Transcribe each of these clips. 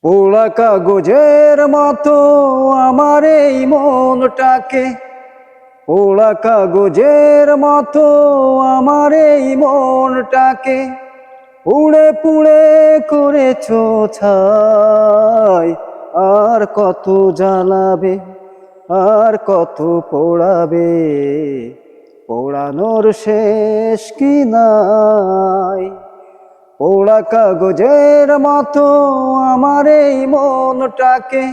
পোড়া কাগজের মতো আমার এই মনটাকে, পোড়া কাগজের মতো আমার এই মনটাকে পুড়ে পুড়ে করেছো ছাই। আর কত জ্বালাবে, আর কত পোড়াবে, পোড়ানোর শেষ কি নাই। পোড়া কাগজের মতো আমার এই মনটাকে,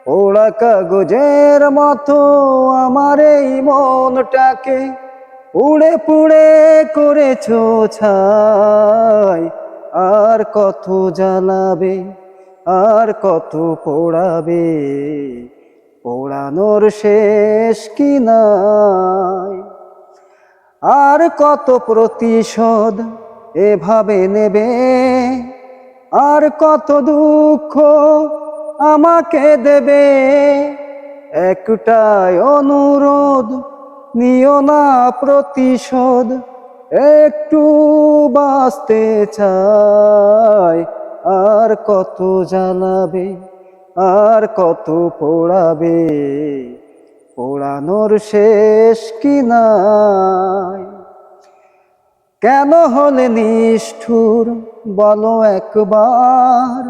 পোড়া কাগজের মতো আমার এই মনটাকে পুড়ে পুড়ে করেছো ছাই। আর কত জ্বালাবে, আর কত পোড়াবে, পোড়ানোর শেষ কি নাই। আর কত প্রতিশোধ এভাবে নেবে, আর কত দুঃখ আমাকে দেবে। একটাই অনুরোধ, নিও না প্রতিশোধ, একটু বাঁচতে চাই। আর কত জ্বালাবে, আর কত পোড়াবে, পোড়ানোর শেষ কি নাই। কেন হলে নিষ্ঠুর বলো একবার,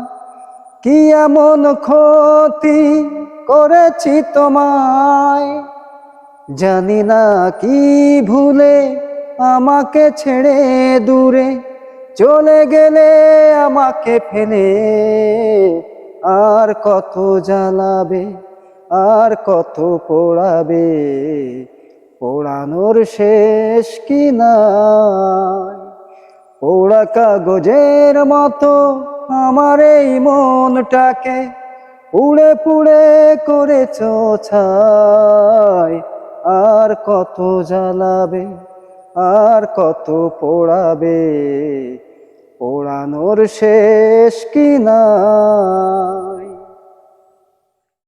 কি এমন ক্ষতি করেছি তোমায়। জানি না কি ভুলে আমাকে ছেড়ে দূরে চলে গেলে আমাকে ফেলে। আর কত জ্বালাবে, আর কত পোড়াবে, পোড়ানোর শেষ কি নাই। পোড়া কাগজের মতো আমার এই মনটাকে পুড়ে পুড়ে করেছো ছাই। আর কত জ্বালাবে, আর কত পোড়াবে, পোড়ানোর শেষ কি নাই।